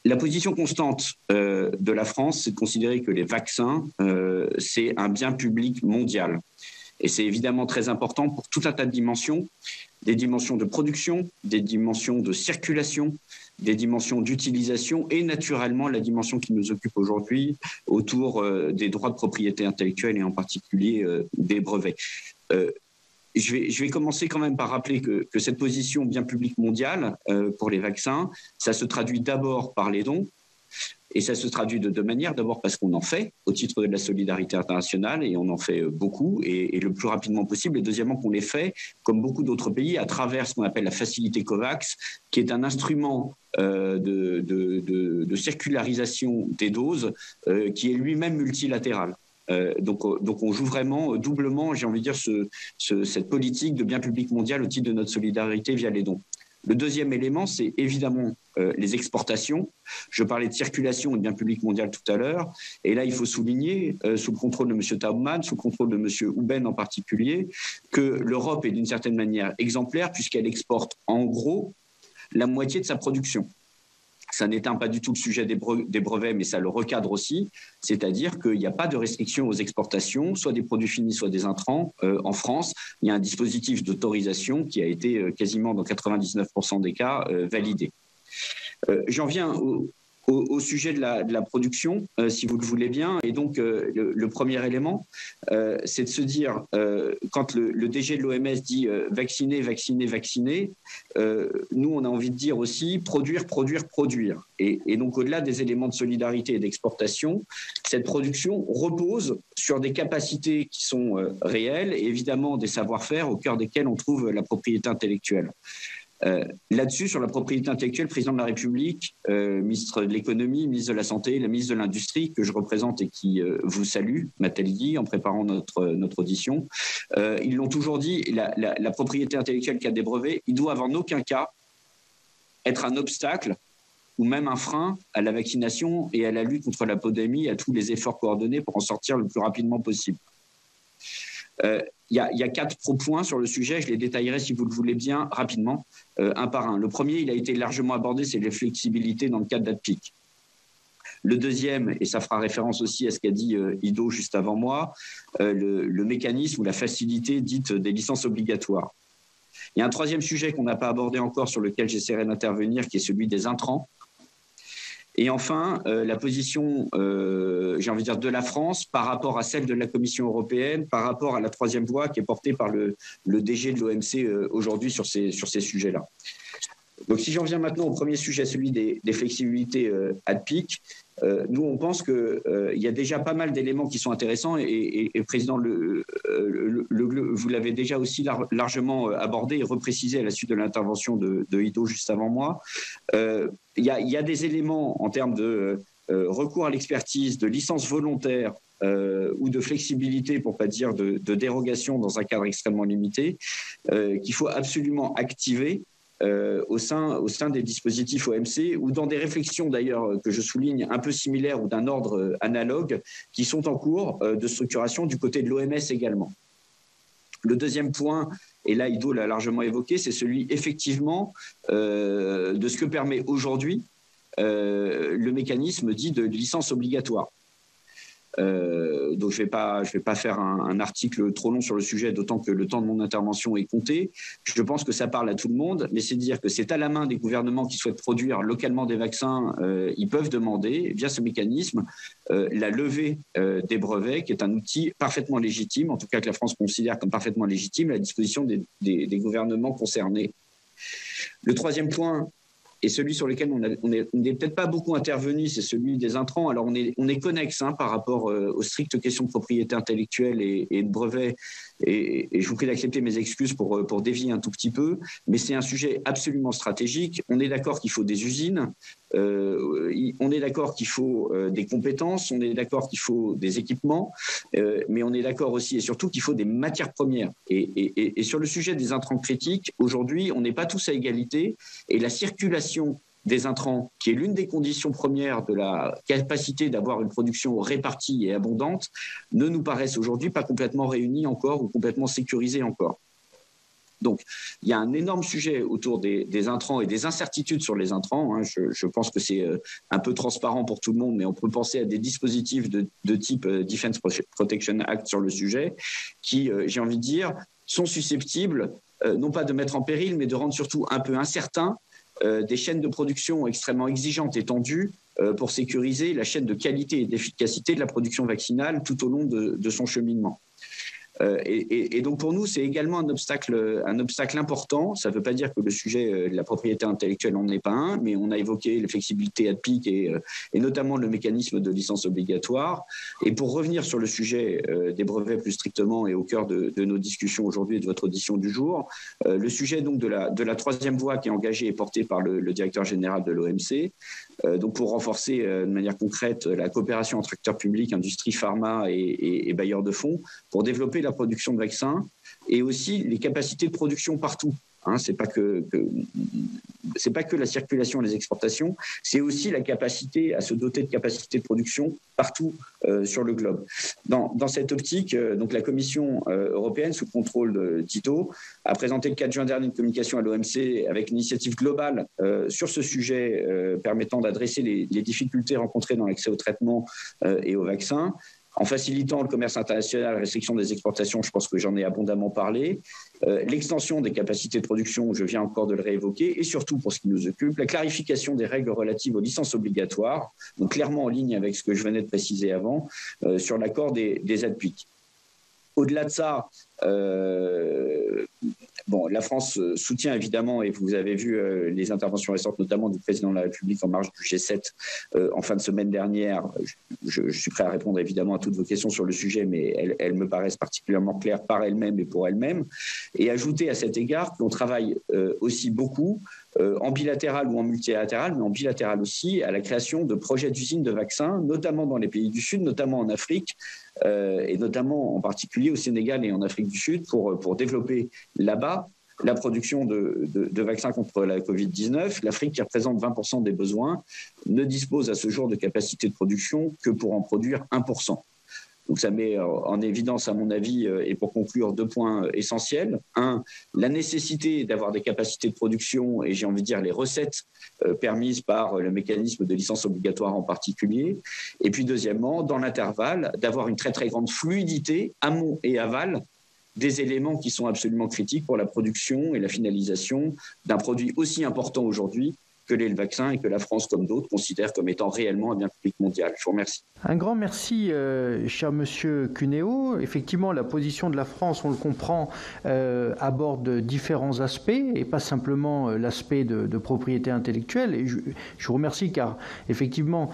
La position constante de la France, c'est de considérer que les vaccins, c'est un bien public mondial. Et c'est évidemment très important pour tout un tas de dimensions, des dimensions de production, des dimensions de circulation, des dimensions d'utilisation et naturellement la dimension qui nous occupe aujourd'hui autour des droits de propriété intellectuelle et en particulier des brevets. Je vais commencer quand même par rappeler que cette position bien publique mondiale pour les vaccins, ça se traduit d'abord par les dons. Et ça se traduit de deux manières. D'abord parce qu'on en fait au titre de la solidarité internationale et on en fait beaucoup et le plus rapidement possible. Et deuxièmement qu'on les fait, comme beaucoup d'autres pays, à travers ce qu'on appelle la facilité COVAX, qui est un instrument de circularisation des doses qui est lui-même multilatéral. Donc on joue vraiment doublement, j'ai envie de dire, cette politique de bien public mondial au titre de notre solidarité via les dons. Le deuxième élément, c'est évidemment les exportations. Je parlais de circulation et de bien public mondial tout à l'heure. Et là, il faut souligner, sous le contrôle de M. Taubman, sous le contrôle de M. Houben en particulier, que l'Europe est d'une certaine manière exemplaire puisqu'elle exporte en gros la moitié de sa production. Ça n'éteint pas du tout le sujet des brevets, mais ça le recadre aussi. C'est-à-dire qu'il n'y a pas de restriction aux exportations, soit des produits finis, soit des intrants. En France, il y a un dispositif d'autorisation qui a été quasiment dans 99% des cas validé. J'en viens au sujet de la production, si vous le voulez bien. Et donc, le premier élément, c'est de se dire, quand le DG de l'OMS dit vacciner, vacciner, vacciner, nous, on a envie de dire aussi produire, produire, produire. Et donc, au-delà des éléments de solidarité et d'exportation, cette production repose sur des capacités qui sont réelles et évidemment des savoir-faire au cœur desquels on trouve la propriété intellectuelle. Là-dessus, sur la propriété intellectuelle, le président de la République, ministre de l'économie, ministre de la santé, la ministre de l'industrie, que je représente et qui vous salue, m'a-t-elle dit en préparant notre audition, ils l'ont toujours dit, la propriété intellectuelle qui a des brevets, il doit en aucun cas être un obstacle ou même un frein à la vaccination et à la lutte contre la pandémie, à tous les efforts coordonnés pour en sortir le plus rapidement possible. Il y a 4 points sur le sujet, je les détaillerai si vous le voulez bien rapidement, un par un. Le premier, il a été largement abordé, c'est les flexibilités dans le cadre d'ADPIC. Le deuxième, et ça fera référence aussi à ce qu'a dit Ido juste avant moi, le mécanisme ou la facilité dite des licences obligatoires. Il y a un troisième sujet qu'on n'a pas abordé encore sur lequel j'essaierai d'intervenir, qui est celui des intrants. Et enfin, la position, j'ai envie de dire, de la France par rapport à celle de la Commission européenne, par rapport à la troisième voie qui est portée par le DG de l'OMC aujourd'hui sur ces sujets-là. Donc si j'en viens maintenant au premier sujet, celui des flexibilités ADPIC, nous on pense qu'il y a déjà pas mal d'éléments qui sont intéressants et Président, vous l'avez déjà aussi largement abordé et reprécisé à la suite de l'intervention de Ido juste avant moi. Il y a des éléments en termes de recours à l'expertise, de licence volontaire ou de flexibilité, pour ne pas dire de dérogation dans un cadre extrêmement limité, qu'il faut absolument activer au sein des dispositifs OMC ou dans des réflexions d'ailleurs que je souligne un peu similaires ou d'un ordre analogue qui sont en cours de structuration du côté de l'OMS également. Le deuxième point, et là Ido l'a largement évoqué, c'est celui effectivement de ce que permet aujourd'hui le mécanisme dit de licence obligatoire. Donc je vais pas faire un article trop long sur le sujet, d'autant que le temps de mon intervention est compté. Je pense que ça parle à tout le monde, mais c'est dire que c'est à la main des gouvernements qui souhaitent produire localement des vaccins. Ils peuvent demander, via ce mécanisme, la levée des brevets, qui est un outil parfaitement légitime, en tout cas que la France considère comme parfaitement légitime, à la disposition des gouvernements concernés. Le troisième point, et celui sur lequel on n'est peut-être pas beaucoup intervenu, c'est celui des intrants. Alors on est connexe par rapport aux strictes questions de propriété intellectuelle et de brevets. Et je vous prie d'accepter mes excuses pour dévier un tout petit peu. Mais c'est un sujet absolument stratégique. On est d'accord qu'il faut des usines. On est d'accord qu'il faut des compétences. On est d'accord qu'il faut des équipements. Mais on est d'accord aussi et surtout qu'il faut des matières premières. Et sur le sujet des intrants critiques, aujourd'hui, on n'est pas tous à égalité. Et la circulation des intrants, qui est l'une des conditions premières de la capacité d'avoir une production répartie et abondante, ne nous paraissent aujourd'hui pas complètement réunies encore ou complètement sécurisées encore. Donc, il y a un énorme sujet autour des intrants et des incertitudes sur les intrants. Hein. Je pense que c'est un peu transparent pour tout le monde, mais on peut penser à des dispositifs de type Defense Protection Act sur le sujet qui, j'ai envie de dire, sont susceptibles non pas de mettre en péril, mais de rendre surtout un peu incertain des chaînes de production extrêmement exigeantes et tendues pour sécuriser la chaîne de qualité et d'efficacité de la production vaccinale tout au long de son cheminement. Et donc pour nous, c'est également un obstacle important. Ça ne veut pas dire que le sujet de la propriété intellectuelle n'en est pas un, mais on a évoqué les flexibilités ADPIC et notamment le mécanisme de licence obligatoire. Et pour revenir sur le sujet des brevets plus strictement et au cœur de nos discussions aujourd'hui et de votre audition du jour, le sujet donc de la troisième voie qui est engagée et portée par le directeur général de l'OMC, donc pour renforcer de manière concrète la coopération entre acteurs publics, industrie, pharma et bailleurs de fonds, pour développer la production de vaccins et aussi les capacités de production partout. Hein, c'est pas que la circulation et les exportations, c'est aussi la capacité à se doter de capacités de production partout sur le globe. Dans cette optique, donc la Commission européenne, sous contrôle de Tito, a présenté le 4 juin dernier une communication à l'OMC avec une initiative globale sur ce sujet permettant d'adresser les difficultés rencontrées dans l'accès aux traitements et aux vaccins, en facilitant le commerce international, la restriction des exportations, je pense que j'en ai abondamment parlé, l'extension des capacités de production, je viens encore de le réévoquer, et surtout pour ce qui nous occupe, la clarification des règles relatives aux licences obligatoires, donc clairement en ligne avec ce que je venais de préciser avant, sur l'accord des ADPIC. Au-delà de ça, la France soutient évidemment, et vous avez vu les interventions récentes, notamment du président de la République en marge du G7 en fin de semaine dernière. Je suis prêt à répondre évidemment à toutes vos questions sur le sujet, mais elles me paraissent particulièrement claires par elles-mêmes et pour elles-mêmes. Et ajouter à cet égard qu'on travaille aussi beaucoup en bilatéral ou en multilatéral, mais en bilatéral aussi, à la création de projets d'usines de vaccins, notamment dans les pays du Sud, notamment en Afrique, et notamment en particulier au Sénégal et en Afrique du Sud, pour développer là-bas la production de vaccins contre la Covid-19. L'Afrique, qui représente 20% des besoins, ne dispose à ce jour de capacité de production que pour en produire 1%. Donc ça met en évidence, à mon avis, et pour conclure, 2 points essentiels. Un, la nécessité d'avoir des capacités de production et j'ai envie de dire les recettes permises par le mécanisme de licence obligatoire en particulier. Et puis deuxièmement, dans l'intervalle, d'avoir une très très grande fluidité, amont et aval, des éléments qui sont absolument critiques pour la production et la finalisation d'un produit aussi important aujourd'hui que l'est le vaccin et que la France, comme d'autres, considère comme étant réellement un bien public mondial. Je vous remercie. Un grand merci, cher monsieur Cuneo. Effectivement, la position de la France, on le comprend, aborde différents aspects et pas simplement l'aspect de propriété intellectuelle. Et je vous remercie car, effectivement,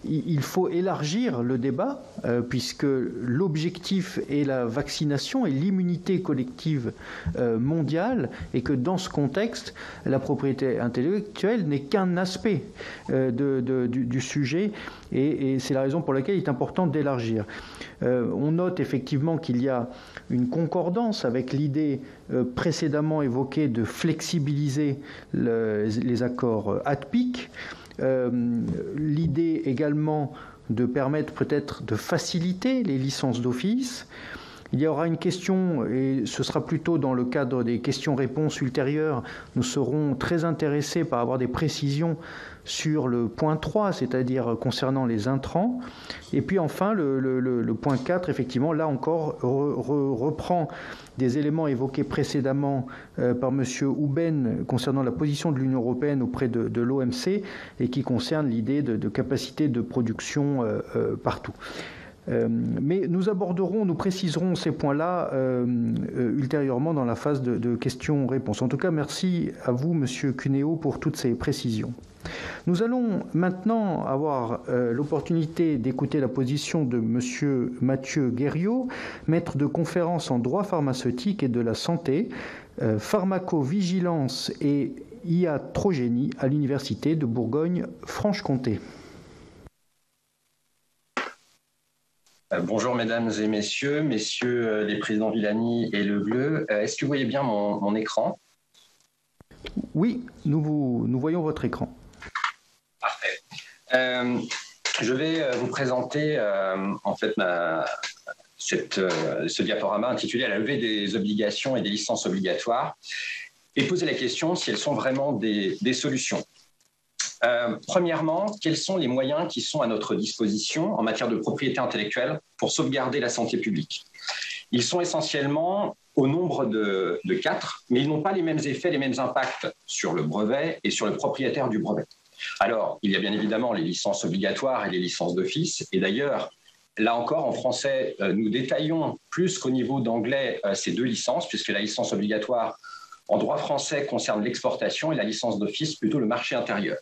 il faut élargir le débat puisque l'objectif est la vaccination et l'immunité collective mondiale et que dans ce contexte, la propriété intellectuelle n'est qu'un aspect du sujet et c'est la raison pour laquelle il est important d'élargir. On note effectivement qu'il y a une concordance avec l'idée précédemment évoquée de flexibiliser les accords ADPIC, l'idée également de permettre peut-être de faciliter les licences d'office. Il y aura une question, et ce sera plutôt dans le cadre des questions-réponses ultérieures, nous serons très intéressés par avoir des précisions sur le point 3, c'est-à-dire concernant les intrants. Et puis enfin, le point 4, effectivement, là encore, reprend des éléments évoqués précédemment par M. Houben concernant la position de l'Union européenne auprès de l'OMC et qui concerne l'idée de capacité de production partout. Mais nous préciserons ces points-là ultérieurement dans la phase de questions-réponses. En tout cas, merci à vous, Monsieur Cuneo, pour toutes ces précisions. Nous allons maintenant avoir l'opportunité d'écouter la position de Monsieur Mathieu Guerriot, maître de conférence en droit pharmaceutique et de la santé, pharmacovigilance et iatrogénie à l'Université de Bourgogne-Franche-Comté. Bonjour mesdames et messieurs, les présidents Villani et Le Bleu. Est-ce que vous voyez bien mon écran? Oui, nous voyons votre écran. Parfait. Je vais vous présenter en fait ce diaporama intitulé « La levée des obligations et des licences obligatoires » et poser la question si elles sont vraiment des solutions. Premièrement, quels sont les moyens qui sont à notre disposition en matière de propriété intellectuelle pour sauvegarder la santé publique? Ils sont essentiellement au nombre de 4, mais ils n'ont pas les mêmes effets, les mêmes impacts sur le brevet et sur le propriétaire du brevet. Alors, il y a bien évidemment les licences obligatoires et les licences d'office. Et d'ailleurs, là encore, en français, nous détaillons plus qu'au niveau d'anglais ces 2 licences, puisque la licence obligatoire en droit français concerne l'exportation et la licence d'office plutôt le marché intérieur.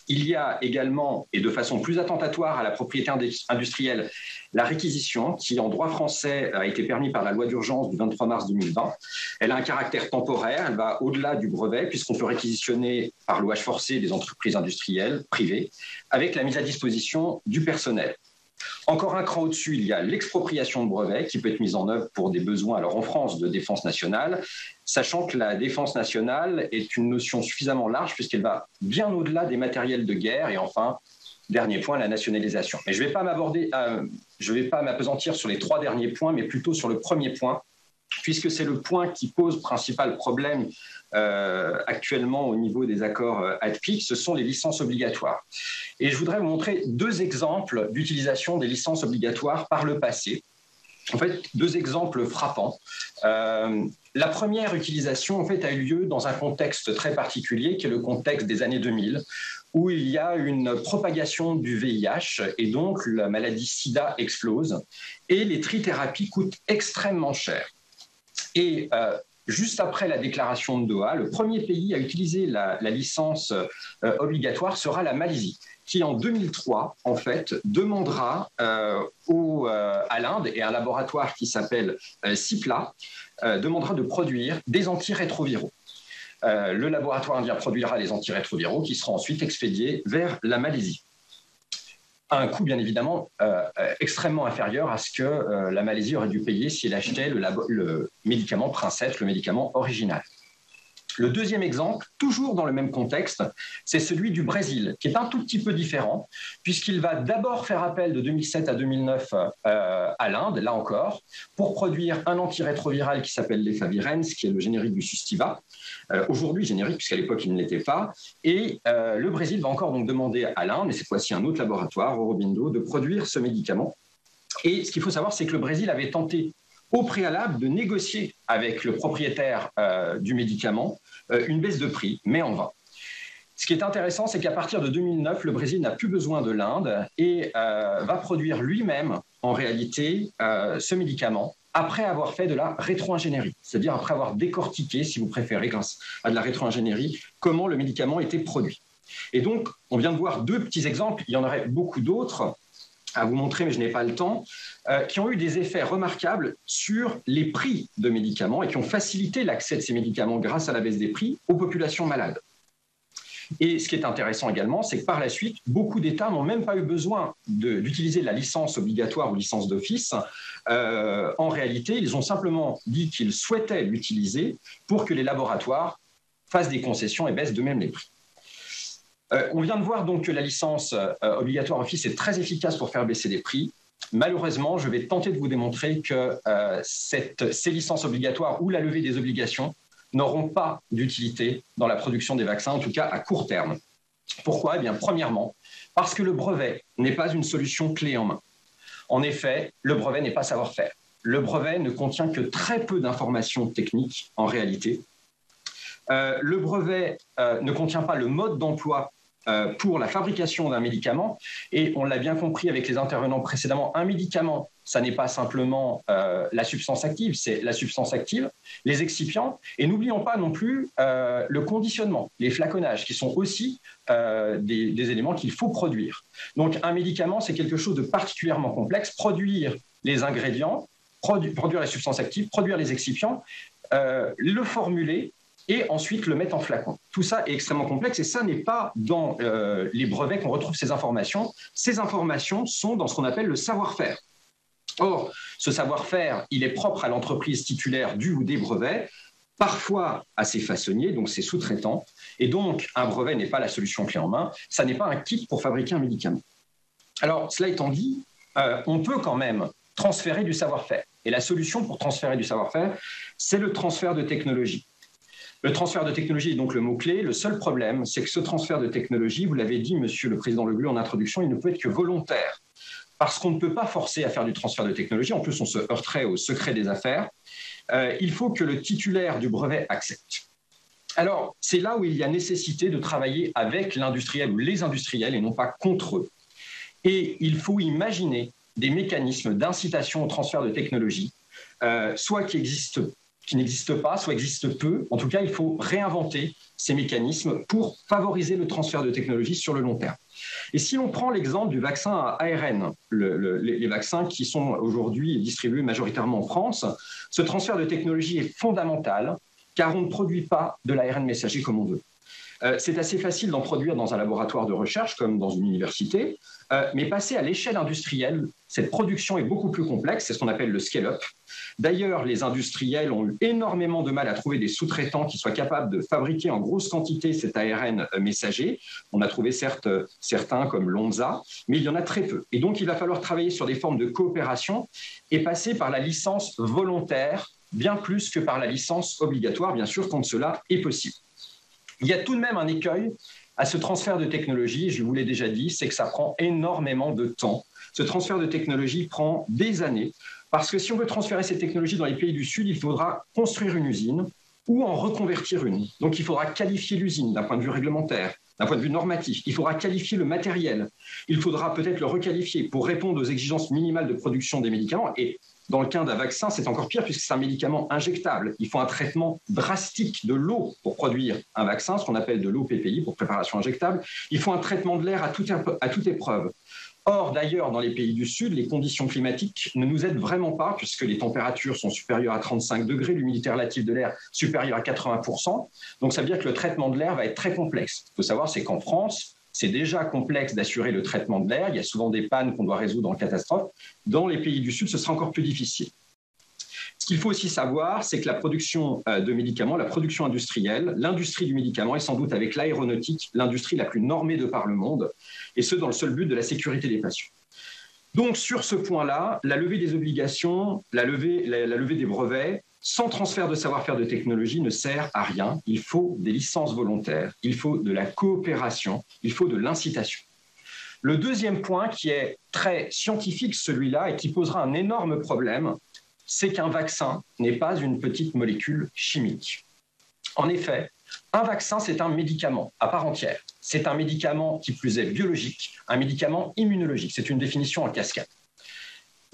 Il y a également, et de façon plus attentatoire à la propriété industrielle, la réquisition qui, en droit français, a été permise par la loi d'urgence du 23 mars 2020. Elle a un caractère temporaire, elle va au-delà du brevet, puisqu'on peut réquisitionner par louage forcé des entreprises industrielles privées, avec la mise à disposition du personnel. Encore un cran au-dessus, il y a l'expropriation de brevets qui peut être mise en œuvre pour des besoins, alors en France, de défense nationale, sachant que la défense nationale est une notion suffisamment large puisqu'elle va bien au-delà des matériels de guerre. Et enfin, dernier point, la nationalisation. Mais je ne vais pas m'appesantir sur les 3 derniers points, mais plutôt sur le premier point, puisque c'est le point qui pose principal problème actuellement au niveau des accords ADPIC, ce sont les licences obligatoires. Et je voudrais vous montrer 2 exemples d'utilisation des licences obligatoires par le passé. En fait, 2 exemples frappants. La première utilisation, en fait, a eu lieu dans un contexte très particulier, qui est le contexte des années 2000, où il y a une propagation du VIH et donc la maladie SIDA explose et les trithérapies coûtent extrêmement cher. Et juste après la déclaration de Doha, le premier pays à utiliser la licence obligatoire sera la Malaisie, qui en 2003, en fait, demandera à l'Inde et à un laboratoire qui s'appelle CIPLA, demandera de produire des antirétroviraux. Le laboratoire indien produira les antirétroviraux qui seront ensuite expédiés vers la Malaisie, à un coût bien évidemment extrêmement inférieur à ce que la Malaisie aurait dû payer si elle achetait le médicament Princesse, le médicament original. Le deuxième exemple, toujours dans le même contexte, c'est celui du Brésil, qui est un tout petit peu différent, puisqu'il va d'abord faire appel de 2007 à 2009 à l'Inde, là encore, pour produire un antirétroviral qui s'appelle l'Efavirenz, qui est le générique du Sustiva, aujourd'hui générique, puisqu'à l'époque il ne l'était pas, et le Brésil va encore donc demander à l'Inde, et cette fois-ci un autre laboratoire, Aurobindo, de produire ce médicament. Et ce qu'il faut savoir, c'est que le Brésil avait tenté au préalable de négocier avec le propriétaire du médicament une baisse de prix, mais en vain. Ce qui est intéressant, c'est qu'à partir de 2009, le Brésil n'a plus besoin de l'Inde et va produire lui-même, en réalité, ce médicament après avoir fait de la rétro-ingénierie, c'est-à-dire après avoir décortiqué, si vous préférez, grâce à de la rétro-ingénierie, comment le médicament était produit. Et donc, on vient de voir 2 petits exemples, il y en aurait beaucoup d'autres à vous montrer, mais je n'ai pas le temps, qui ont eu des effets remarquables sur les prix de médicaments et qui ont facilité l'accès de ces médicaments grâce à la baisse des prix aux populations malades. Et ce qui est intéressant également, c'est que par la suite, beaucoup d'États n'ont même pas eu besoin d'utiliser la licence obligatoire ou licence d'office. En réalité, ils ont simplement dit qu'ils souhaitaient l'utiliser pour que les laboratoires fassent des concessions et baissent d'eux-mêmes les prix. On vient de voir donc que la licence obligatoire office est très efficace pour faire baisser les prix. Malheureusement, je vais tenter de vous démontrer que ces licences obligatoires ou la levée des obligations n'auront pas d'utilité dans la production des vaccins, en tout cas à court terme. Pourquoi ? Eh bien, premièrement, parce que le brevet n'est pas une solution clé en main. En effet, le brevet n'est pas savoir-faire. Le brevet ne contient que très peu d'informations techniques en réalité. Le brevet ne contient pas le mode d'emploi pour la fabrication d'un médicament. Et on l'a bien compris avec les intervenants précédemment, un médicament, ça n'est pas simplement la substance active, c'est la substance active, les excipients, et n'oublions pas non plus le conditionnement, les flaconnages, qui sont aussi des éléments qu'il faut produire. Donc un médicament, c'est quelque chose de particulièrement complexe. Produire les ingrédients, produire la substance active, produire les excipients, le formuler, et ensuite le mettre en flacon. Tout ça est extrêmement complexe et ça n'est pas dans les brevets qu'on retrouve ces informations. Ces informations sont dans ce qu'on appelle le savoir-faire. Or, ce savoir-faire, il est propre à l'entreprise titulaire du ou des brevets, parfois à ses façonniers, donc ses sous-traitants, et donc un brevet n'est pas la solution clé en main, ça n'est pas un kit pour fabriquer un médicament. Alors, cela étant dit, on peut quand même transférer du savoir-faire. Et la solution pour transférer du savoir-faire, c'est le transfert de technologie. Le transfert de technologie est donc le mot-clé. Le seul problème, c'est que ce transfert de technologie, vous l'avez dit, Monsieur le Président Le Glu, en introduction, il ne peut être que volontaire. Parce qu'on ne peut pas forcer à faire du transfert de technologie. En plus, on se heurterait au secret des affaires. Il faut que le titulaire du brevet accepte. Alors, c'est là où il y a nécessité de travailler avec l'industriel ou les industriels et non pas contre eux. Et il faut imaginer des mécanismes d'incitation au transfert de technologie, soit qui n'existent pas, soit existent peu. En tout cas, il faut réinventer ces mécanismes pour favoriser le transfert de technologie sur le long terme. Et si l'on prend l'exemple du vaccin à ARN, les vaccins qui sont aujourd'hui distribués majoritairement en France, ce transfert de technologie est fondamental car on ne produit pas de l'ARN messager comme on veut. C'est assez facile d'en produire dans un laboratoire de recherche comme dans une université, mais passer à l'échelle industrielle, cette production est beaucoup plus complexe, c'est ce qu'on appelle le scale-up. D'ailleurs, les industriels ont eu énormément de mal à trouver des sous-traitants qui soient capables de fabriquer en grosse quantité cet ARN messager. On a trouvé certes certains comme Lonza, mais il y en a très peu. Et donc, il va falloir travailler sur des formes de coopération et passer par la licence volontaire, bien plus que par la licence obligatoire, bien sûr, quand cela est possible. Il y a tout de même un écueil à ce transfert de technologie, je vous l'ai déjà dit, c'est que ça prend énormément de temps. Ce transfert de technologie prend des années, parce que si on veut transférer ces technologies dans les pays du Sud, il faudra construire une usine ou en reconvertir une. Donc il faudra qualifier l'usine d'un point de vue réglementaire, d'un point de vue normatif. Il faudra qualifier le matériel. Il faudra peut-être le requalifier pour répondre aux exigences minimales de production des médicaments. Et dans le cas d'un vaccin, c'est encore pire puisque c'est un médicament injectable. Il faut un traitement drastique de l'eau pour produire un vaccin, ce qu'on appelle de l'eau-PPI, pour préparation injectable. Il faut un traitement de l'air à toute épreuve. Or, d'ailleurs, dans les pays du Sud, les conditions climatiques ne nous aident vraiment pas puisque les températures sont supérieures à 35 degrés, l'humidité relative de l'air supérieure à 80%. Donc, ça veut dire que le traitement de l'air va être très complexe. Il faut savoir, c'est qu'en France, c'est déjà complexe d'assurer le traitement de l'air. Il y a souvent des pannes qu'on doit résoudre en catastrophe. Dans les pays du Sud, ce sera encore plus difficile. Ce qu'il faut aussi savoir, c'est que la production de médicaments, la production industrielle, l'industrie du médicament est sans doute avec l'aéronautique l'industrie la plus normée de par le monde, et ce, dans le seul but de la sécurité des patients. Donc, sur ce point-là, la levée des obligations, la levée des brevets, sans transfert de savoir-faire de technologie ne sert à rien. Il faut des licences volontaires, il faut de la coopération, il faut de l'incitation. Le deuxième point, qui est très scientifique, celui-là, et qui posera un énorme problème, c'est qu'un vaccin n'est pas une petite molécule chimique. En effet, un vaccin, c'est un médicament à part entière. C'est un médicament qui plus est biologique, un médicament immunologique. C'est une définition en cascade.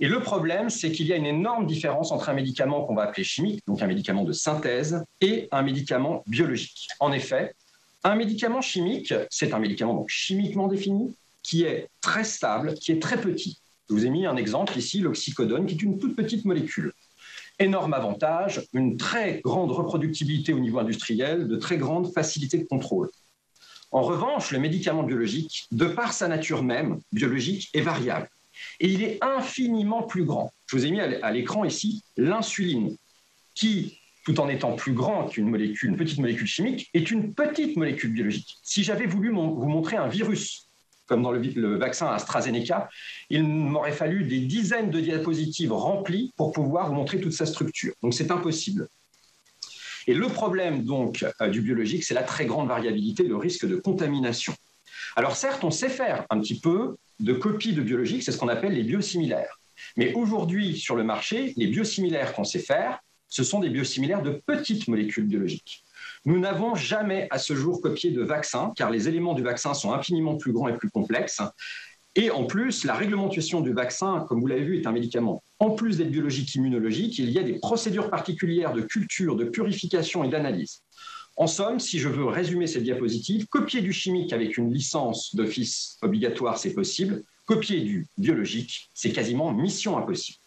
Et le problème, c'est qu'il y a une énorme différence entre un médicament qu'on va appeler chimique, donc un médicament de synthèse, et un médicament biologique. En effet, un médicament chimique, c'est un médicament donc chimiquement défini, qui est très stable, qui est très petit. Je vous ai mis un exemple ici, l'oxycodone, qui est une toute petite molécule. Énorme avantage, une très grande reproductibilité au niveau industriel, de très grande facilité de contrôle. En revanche, le médicament biologique, de par sa nature même, biologique, est variable. Et il est infiniment plus grand. Je vous ai mis à l'écran ici l'insuline, qui, tout en étant plus grand qu'une molécule, une petite molécule chimique, est une petite molécule biologique. Si j'avais voulu vous montrer un virus, comme dans le vaccin AstraZeneca, il m'aurait fallu des dizaines de diapositives remplies pour pouvoir vous montrer toute sa structure. Donc c'est impossible. Et le problème donc du biologique, c'est la très grande variabilité, le risque de contamination. Alors certes, on sait faire un petit peu de copies de biologiques, c'est ce qu'on appelle les biosimilaires. Mais aujourd'hui, sur le marché, les biosimilaires qu'on sait faire, ce sont des biosimilaires de petites molécules biologiques. Nous n'avons jamais à ce jour copié de vaccin, car les éléments du vaccin sont infiniment plus grands et plus complexes. Et en plus, la réglementation du vaccin, comme vous l'avez vu, est un médicament. En plus d'être biologique, immunologique, il y a des procédures particulières de culture, de purification et d'analyse. En somme, si je veux résumer cette diapositive, copier du chimique avec une licence d'office obligatoire, c'est possible. Copier du biologique, c'est quasiment mission impossible.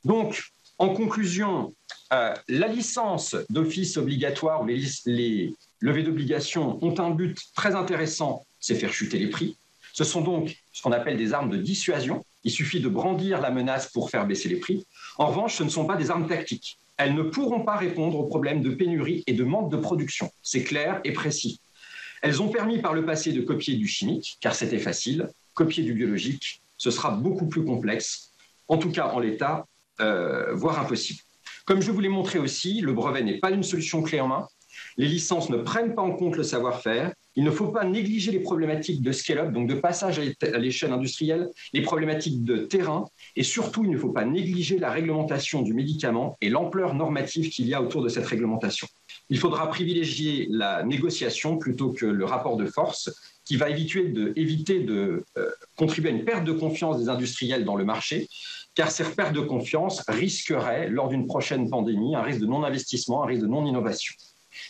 Donc, en conclusion, la licence d'office obligatoire ou les levées d'obligations ont un but très intéressant, c'est faire chuter les prix. Ce sont donc ce qu'on appelle des armes de dissuasion. Il suffit de brandir la menace pour faire baisser les prix. En revanche, ce ne sont pas des armes tactiques. Elles ne pourront pas répondre aux problèmes de pénurie et de manque de production. C'est clair et précis. Elles ont permis par le passé de copier du chimique, car c'était facile. Copier du biologique, ce sera beaucoup plus complexe. en tout cas en l'état, voire impossible. Comme je vous l'ai montré aussi, le brevet n'est pas une solution clé en main. Les licences ne prennent pas en compte le savoir-faire. Il ne faut pas négliger les problématiques de scale-up, donc de passage à l'échelle industrielle, les problématiques de terrain, et surtout, il ne faut pas négliger la réglementation du médicament et l'ampleur normative qu'il y a autour de cette réglementation. Il faudra privilégier la négociation plutôt que le rapport de force, qui va éviter de contribuer à une perte de confiance des industriels dans le marché, car cette perte de confiance risquerait, lors d'une prochaine pandémie, un risque de non-investissement, un risque de non-innovation.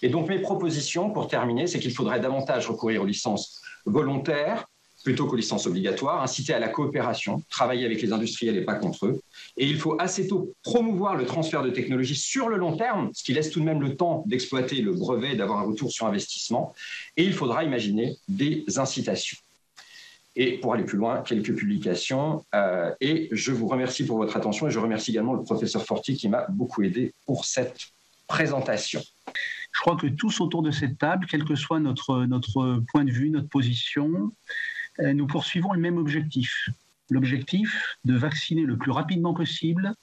Et donc mes propositions, pour terminer, c'est qu'il faudrait davantage recourir aux licences volontaires plutôt qu'aux licences obligatoires, inciter à la coopération, travailler avec les industriels et pas contre eux. Et il faut assez tôt promouvoir le transfert de technologies sur le long terme, ce qui laisse tout de même le temps d'exploiter le brevet et d'avoir un retour sur investissement. Et il faudra imaginer des incitations. Et pour aller plus loin, quelques publications. Et je vous remercie pour votre attention et je remercie également le professeur Forti qui m'a beaucoup aidé pour cette présentation. Je crois que tous autour de cette table, quel que soit notre point de vue, notre position, nous poursuivons le même objectif. L'objectif de vacciner le plus rapidement possible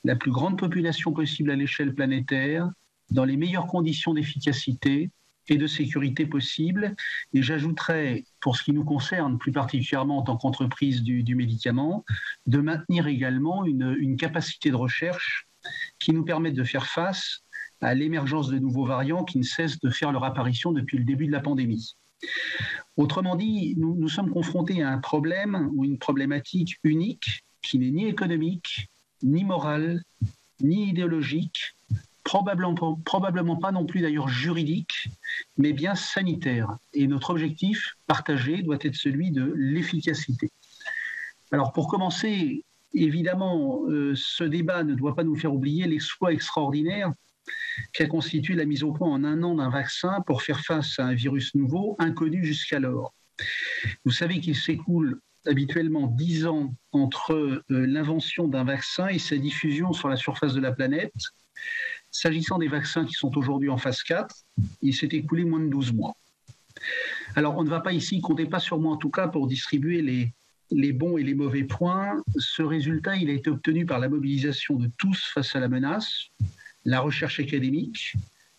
la plus grande population possible à l'échelle planétaire, dans les meilleures conditions d'efficacité et de sécurité possible. Et j'ajouterais, pour ce qui nous concerne plus particulièrement en tant qu'entreprise du médicament, de maintenir également une capacité de recherche qui nous permette de faire face à l'émergence de nouveaux variants qui ne cessent de faire leur apparition depuis le début de la pandémie. Autrement dit, nous sommes confrontés à un problème ou une problématique unique qui n'est ni économique, ni morale, ni idéologique, probablement pas non plus d'ailleurs juridique, mais bien sanitaire. Et notre objectif partagé doit être celui de l'efficacité. Alors pour commencer, évidemment, ce débat ne doit pas nous faire oublier l'exploit extraordinaire qu'a constitué la mise au point en 1 an d'un vaccin pour faire face à un virus nouveau, inconnu jusqu'alors. Vous savez qu'il s'écoule habituellement 10 ans entre l'invention d'un vaccin et sa diffusion sur la surface de la planète. S'agissant des vaccins qui sont aujourd'hui en phase 4, il s'est écoulé moins de 12 mois. Alors on ne va pas ici, comptez pas sur moi en tout cas, pour distribuer les bons et les mauvais points. Ce résultat, il a été obtenu par la mobilisation de tous face à la menace, la recherche académique,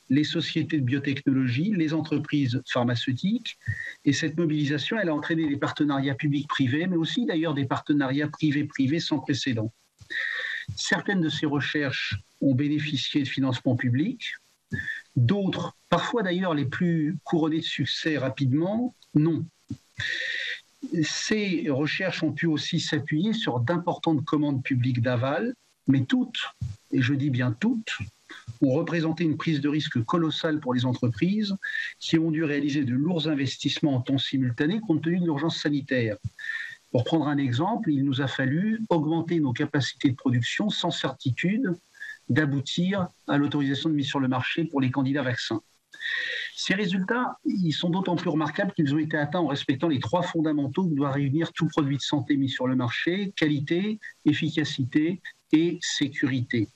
les sociétés de biotechnologie, les entreprises pharmaceutiques. Et cette mobilisation, elle a entraîné des partenariats publics-privés, mais aussi d'ailleurs des partenariats privés-privés sans précédent. Certaines de ces recherches ont bénéficié de financements publics, d'autres, parfois d'ailleurs les plus couronnées de succès rapidement, non. Ces recherches ont pu aussi s'appuyer sur d'importantes commandes publiques d'aval, mais toutes, et je dis bien toutes, ont représenté une prise de risque colossale pour les entreprises qui ont dû réaliser de lourds investissements en temps simultané compte tenu de l'urgence sanitaire. Pour prendre un exemple, il nous a fallu augmenter nos capacités de production sans certitude d'aboutir à l'autorisation de mise sur le marché pour les candidats vaccins. Ces résultats, ils sont d'autant plus remarquables qu'ils ont été atteints en respectant les 3 fondamentaux que doit réunir tout produit de santé mis sur le marché: qualité, efficacité et sécurité.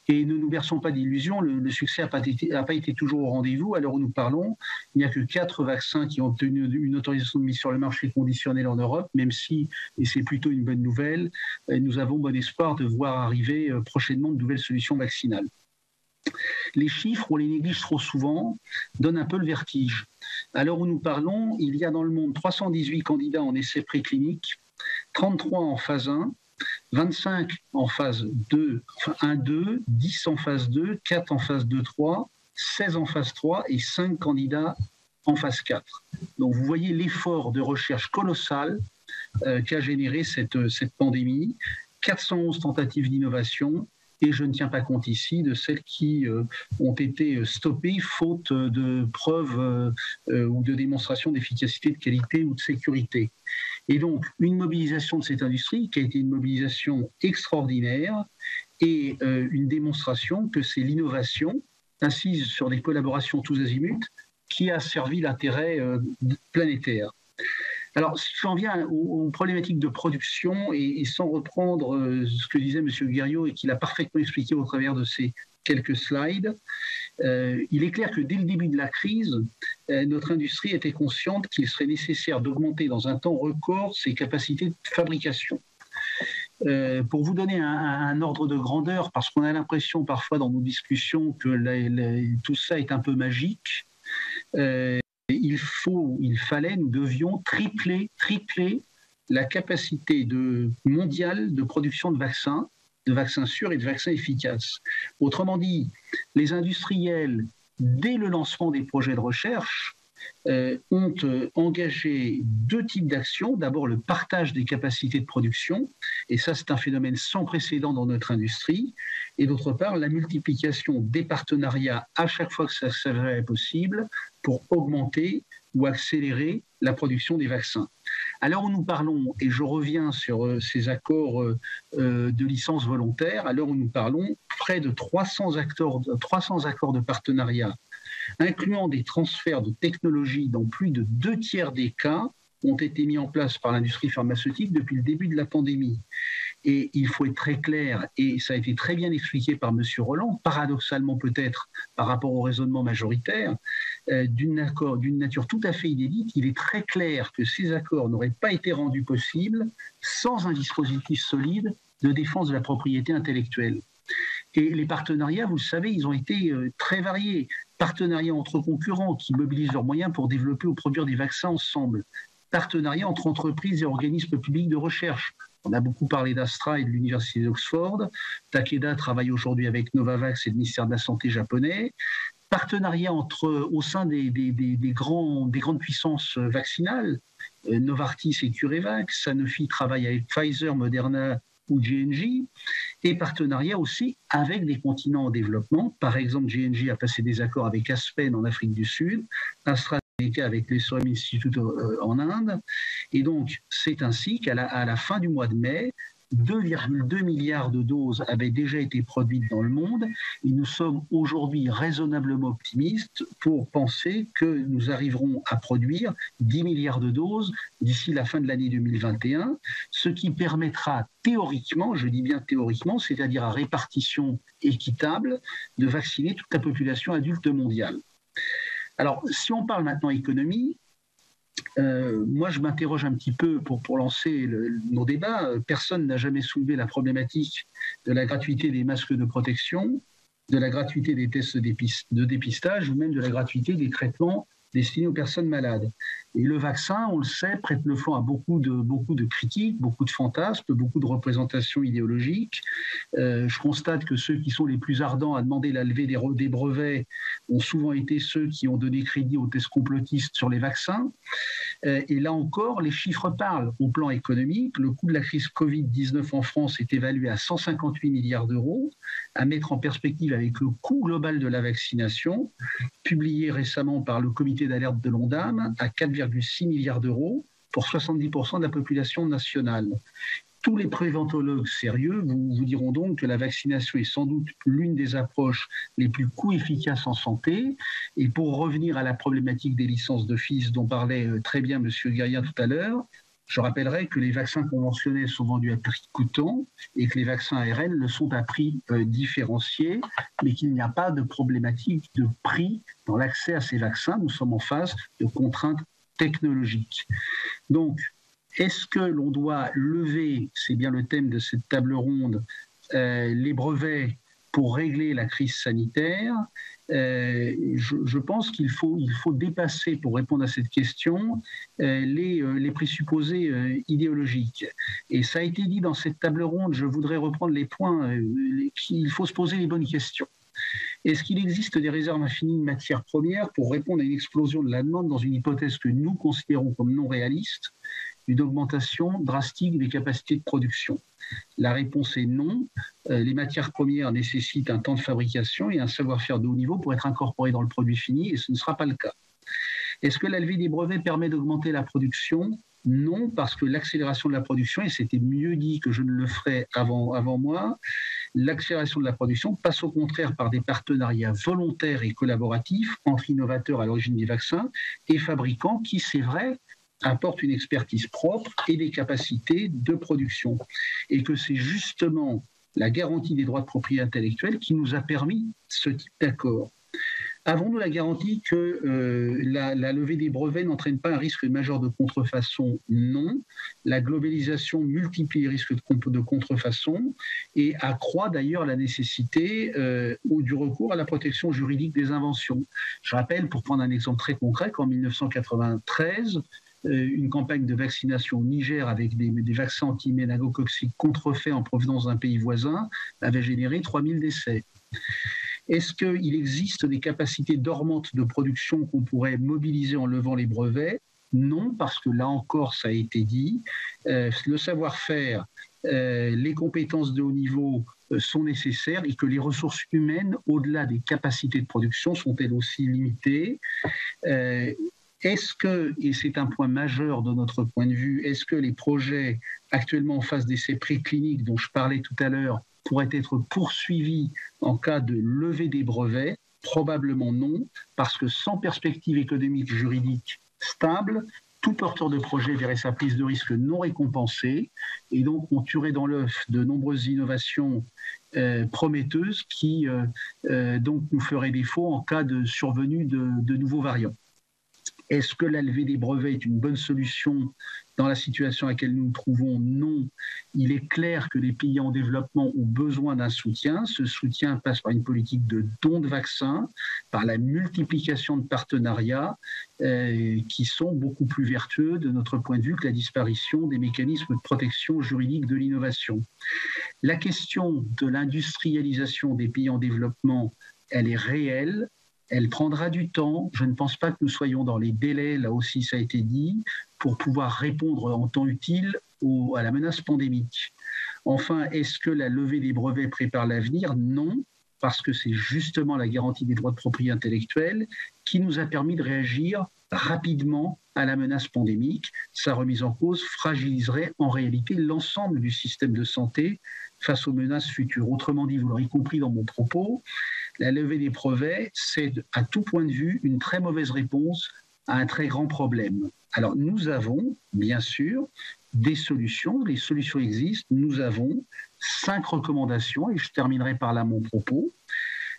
Et ne nous berçons pas d'illusions, le succès n'a pas été toujours au rendez-vous. À l'heure où nous parlons, il n'y a que 4 vaccins qui ont obtenu une autorisation de mise sur le marché conditionnelle en Europe, même si, et c'est plutôt une bonne nouvelle, nous avons bon espoir de voir arriver prochainement de nouvelles solutions vaccinales. Les chiffres, on les néglige trop souvent, donnent un peu le vertige. À l'heure où nous parlons, il y a dans le monde 318 candidats en essais précliniques, 33 en phase 1, 25 en phase 2, 1-2, 10 en phase 2, 4 en phase 2-3, 16 en phase 3 et 5 candidats en phase 4. Donc vous voyez l'effort de recherche colossal qu'a généré cette pandémie, 411 tentatives d'innovation, et je ne tiens pas compte ici de celles qui ont été stoppées faute de preuves ou de démonstrations d'efficacité, de qualité ou de sécurité. Et donc, une mobilisation de cette industrie qui a été une mobilisation extraordinaire et une démonstration que c'est l'innovation assise sur des collaborations tous azimuts qui a servi l'intérêt planétaire. Alors, si j'en viens aux problématiques de production et sans reprendre ce que disait M. Guerriot et qu'il a parfaitement expliqué au travers de ces quelques slides, il est clair que dès le début de la crise, notre industrie était consciente qu'il serait nécessaire d'augmenter dans un temps record ses capacités de fabrication. Pour vous donner un ordre de grandeur, parce qu'on a l'impression parfois dans nos discussions que tout ça est un peu magique, nous devions tripler la capacité mondiale de production de vaccins sûrs et de vaccins efficaces. Autrement dit, les industriels, dès le lancement des projets de recherche, ont engagé 2 types d'actions. D'abord, le partage des capacités de production, et ça, c'est un phénomène sans précédent dans notre industrie. Et d'autre part, la multiplication des partenariats à chaque fois que ça serait possible pour augmenter ou accélérer la production des vaccins. À l'heure où nous parlons, et je reviens sur ces accords de licence volontaire, à l'heure où nous parlons, près de 300 accords de partenariat, incluant des transferts de technologies dans plus de 2/3 des cas, ont été mis en place par l'industrie pharmaceutique depuis le début de la pandémie. Et il faut être très clair, et ça a été très bien expliqué par M. Roland, paradoxalement peut-être par rapport au raisonnement majoritaire, d'une nature tout à fait inédite. Il est très clair que ces accords n'auraient pas été rendus possibles sans un dispositif solide de défense de la propriété intellectuelle. Et les partenariats, vous le savez, ils ont été très variés. Partenariats entre concurrents qui mobilisent leurs moyens pour développer ou produire des vaccins ensemble. Partenariats entre entreprises et organismes publics de recherche. On a beaucoup parlé d'Astra et de l'Université d'Oxford. Takeda travaille aujourd'hui avec Novavax et le ministère de la Santé japonais. Partenariats au sein des grandes puissances vaccinales. Novartis et CureVac. Sanofi travaille avec Pfizer, Moderna ou J&J, et partenariat aussi avec des continents en développement. Par exemple, J&J a passé des accords avec Aspen en Afrique du Sud, AstraZeneca avec les Serum Institute en Inde. Et donc, c'est ainsi qu'à la fin du mois de mai, 2,2 milliards de doses avaient déjà été produites dans le monde. Et nous sommes aujourd'hui raisonnablement optimistes pour penser que nous arriverons à produire 10 milliards de doses d'ici la fin de l'année 2021, ce qui permettra théoriquement, je dis bien théoriquement, c'est-à-dire à répartition équitable, de vacciner toute la population adulte mondiale. Alors, si on parle maintenant économie, moi, je m'interroge un petit peu pour lancer nos débats. Personne n'a jamais soulevé la problématique de la gratuité des masques de protection, de la gratuité des tests de dépistage ou même de la gratuité des traitements destinés aux personnes malades. Et le vaccin, on le sait, prête le flanc à beaucoup de critiques, beaucoup de fantasmes, beaucoup de représentations idéologiques. Je constate que ceux qui sont les plus ardents à demander la levée des brevets ont souvent été ceux qui ont donné crédit aux thèses complotistes sur les vaccins. Et là encore, les chiffres parlent. Au plan économique, le coût de la crise Covid-19 en France est évalué à 158 milliards d'euros, à mettre en perspective avec le coût global de la vaccination, publié récemment par le comité d'alerte de l'ONDAM, à 4,6 milliards d'euros pour 70% de la population nationale. Tous les préventologues sérieux vous diront donc que la vaccination est sans doute l'une des approches les plus coût-efficaces en santé. Et pour revenir à la problématique des licences d'office dont parlait très bien M. Gaillard tout à l'heure, je rappellerai que les vaccins conventionnels sont vendus à prix coûtant et que les vaccins ARN le sont à prix différencié, mais qu'il n'y a pas de problématique de prix dans l'accès à ces vaccins. Nous sommes en face de contraintes technologiques. Donc, est-ce que l'on doit lever, c'est bien le thème de cette table ronde, les brevets pour régler la crise sanitaire? Je pense qu'il faut dépasser, pour répondre à cette question, les présupposés idéologiques. Et ça a été dit dans cette table ronde, je voudrais reprendre les points, il faut se poser les bonnes questions. Est-ce qu'il existe des réserves infinies de matières premières pour répondre à une explosion de la demande dans une hypothèse que nous considérons comme non réaliste, une augmentation drastique des capacités de production? La réponse est non. Les matières premières nécessitent un temps de fabrication et un savoir-faire de haut niveau pour être incorporés dans le produit fini, et ce ne sera pas le cas. Est-ce que la levée des brevets permet d'augmenter la production? Non, parce que l'accélération de la production, et c'était mieux dit que je ne le ferais avant moi, l'accélération de la production passe au contraire par des partenariats volontaires et collaboratifs entre innovateurs à l'origine des vaccins et fabricants qui, c'est vrai, apportent une expertise propre et des capacités de production. Et que c'est justement la garantie des droits de propriété intellectuelle qui nous a permis ce type d'accord. Avons-nous la garantie que la levée des brevets n'entraîne pas un risque majeur de contrefaçon? Non. La globalisation multiplie les risques de contrefaçon et accroît d'ailleurs la nécessité du recours à la protection juridique des inventions. Je rappelle, pour prendre un exemple très concret, qu'en 1993, une campagne de vaccination au Niger avec des vaccins anti-méningococciques contrefaits en provenance d'un pays voisin avait généré 3000 décès. Est-ce qu'il existe des capacités dormantes de production qu'on pourrait mobiliser en levant les brevets? Non, parce que là encore, ça a été dit, le savoir-faire, les compétences de haut niveau sont nécessaires et que les ressources humaines, au-delà des capacités de production, sont elles aussi limitées. Est-ce que, et c'est un point majeur de notre point de vue, est-ce que les projets actuellement en phase d'essais précliniques dont je parlais tout à l'heure pourraient être poursuivis en cas de levée des brevets? Probablement non, parce que sans perspective économique juridique stable, tout porteur de projet verrait sa prise de risque non récompensée et donc on tuerait dans l'œuf de nombreuses innovations prometteuses qui donc nous feraient défaut en cas de survenue de nouveaux variants. Est-ce que la levée des brevets est une bonne solution dans la situation à laquelle nous nous trouvons? Non. Il est clair que les pays en développement ont besoin d'un soutien. Ce soutien passe par une politique de don de vaccins, par la multiplication de partenariats qui sont beaucoup plus vertueux de notre point de vue que la disparition des mécanismes de protection juridique de l'innovation. La question de l'industrialisation des pays en développement, elle est réelle. Elle prendra du temps. Je ne pense pas que nous soyons dans les délais, là aussi ça a été dit, pour pouvoir répondre en temps utile à la menace pandémique. Enfin, est-ce que la levée des brevets prépare l'avenir? Non, parce que c'est justement la garantie des droits de propriété intellectuelle qui nous a permis de réagir rapidement à la menace pandémique. Sa remise en cause fragiliserait en réalité l'ensemble du système de santé face aux menaces futures. Autrement dit, vous l'aurez compris dans mon propos, la levée des brevets, c'est à tout point de vue une très mauvaise réponse à un très grand problème. Alors nous avons, bien sûr, des solutions. Les solutions existent. Nous avons 5 recommandations et je terminerai par là mon propos.